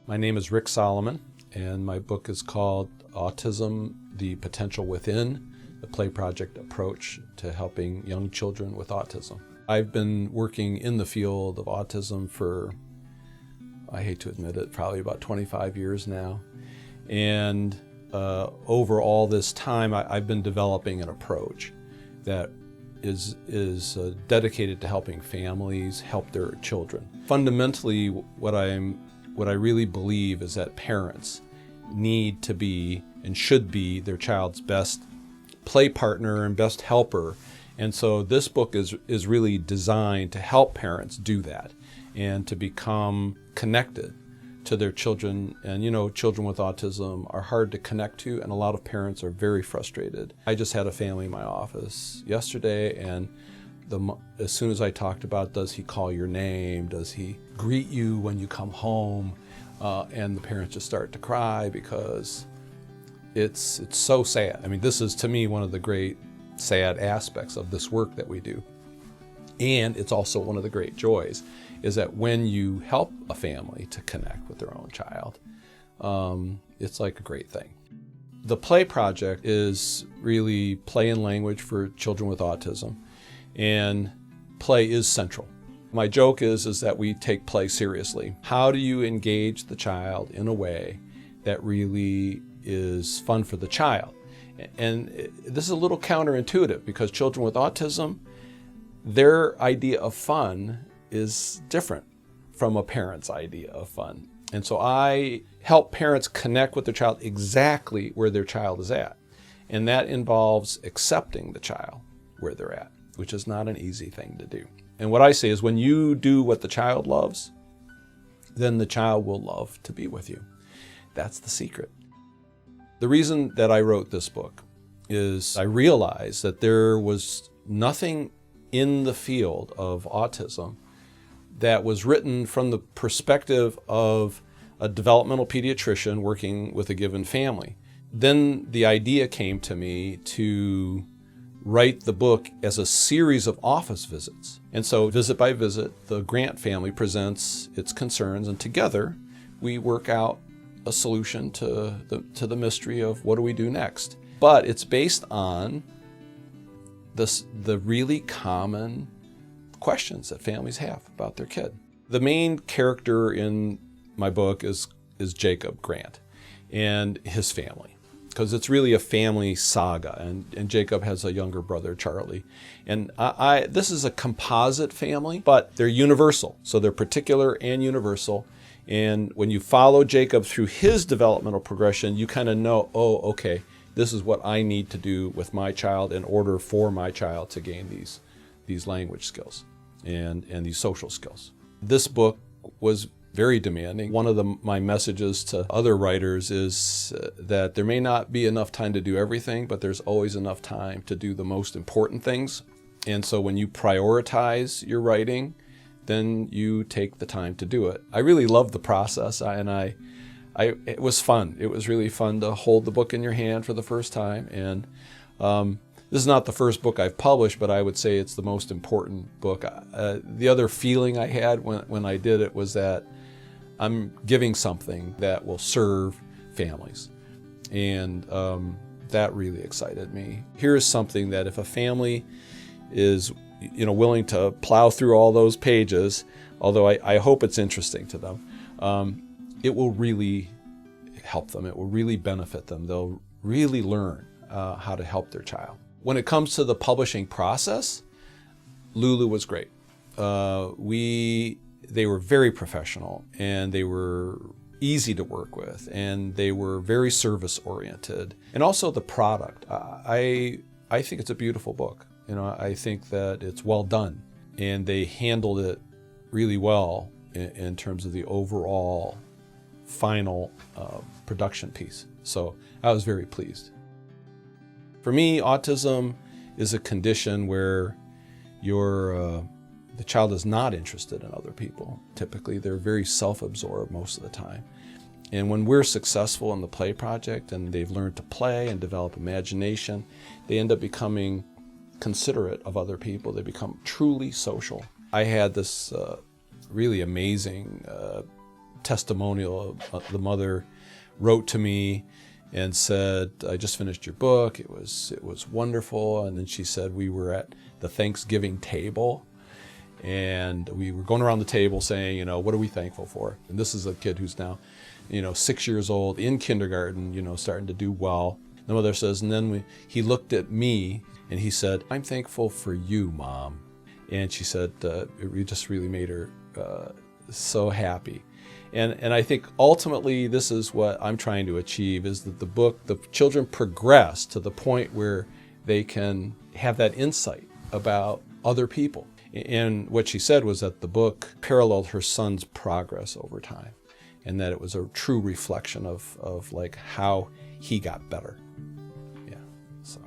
My name is Rick Solomon, and my book is called Autism, the Potential Within, the P.L.A.Y Project Approach to Helping Young Children with Autism. I've been working in the field of autism for, I hate to admit it, probably about 25 years now. And over all this time, I've been developing an approach that is dedicated to helping families help their children. Fundamentally, what I really believe is that parents need to be and should be their child's best play partner and best helper. And so this book is really designed to help parents do that and to become connected to their children. And you know, children with autism are hard to connect to, and a lot of parents are very frustrated. I just had a family in my office yesterday, and as soon as I talked about, does he call your name? Does he greet you when you come home? And the parents just start to cry because it's so sad. I mean, this is to me one of the great sad aspects of this work that we do. And it's also one of the great joys is that when you help a family to connect with their own child, it's like a great thing. The P.L.A.Y project is really play and language for children with autism, and play is central. My joke is that we take play seriously. How do you engage the child in a way that really is fun for the child? And this is a little counterintuitive because children with autism, their idea of fun is different from a parent's idea of fun. And so I help parents connect with their child exactly where their child is at. And that involves accepting the child where they're at, which is not an easy thing to do. And what I say is when you do what the child loves, then the child will love to be with you. That's the secret. The reason that I wrote this book is I realized that there was nothing in the field of autism that was written from the perspective of a developmental pediatrician working with a given family. Then the idea came to me to write the book as a series of office visits. And so visit by visit, the Grant family presents its concerns, and together we work out a solution to the mystery of what do we do next. But it's based on the really common questions that families have about their kid. The main character in my book is Jacob Grant and his family, because it's really a family saga, and Jacob has a younger brother, Charlie. And this is a composite family, but they're universal. So they're particular and universal. And when you follow Jacob through his developmental progression, you kind of know, oh, okay, this is what I need to do with my child in order for my child to gain these language skills and these social skills. This book was very demanding. One of my messages to other writers is that there may not be enough time to do everything, but there's always enough time to do the most important things. And so when you prioritize your writing, then you take the time to do it. I really loved the process, and it was fun. It was really fun to hold the book in your hand for the first time. And this is not the first book I've published, but I would say it's the most important book. The other feeling I had when I did it was that I'm giving something that will serve families. And that really excited me. Here's something that if a family is willing to plow through all those pages, although I hope it's interesting to them, it will really help them. It will really benefit them. They'll really learn how to help their child. When it comes to the publishing process, Lulu was great. They were very professional, and they were easy to work with, and they were very service-oriented. And also the product. I think it's a beautiful book. I think that it's well done, and they handled it really well in terms of the overall final production piece. So I was very pleased. For me, autism is a condition where the child is not interested in other people. Typically, they're very self-absorbed most of the time. And when we're successful in the P.L.A.Y project and they've learned to play and develop imagination, they end up becoming considerate of other people. They become truly social. I had this really amazing testimonial. The mother wrote to me and said, "I just finished your book. It was wonderful." And then she said, "We were at the Thanksgiving table, and we were going around the table saying, what are we thankful for?" And this is a kid who's now, 6 years old, in kindergarten, starting to do well. The mother says, and then he looked at me and he said, "I'm thankful for you, Mom." And she said, it just really made her so happy. And I think ultimately this is what I'm trying to achieve, is that the children progress to the point where they can have that insight about other people. And what she said was that the book paralleled her son's progress over time, and that it was a true reflection of like how he got better. Yeah, so.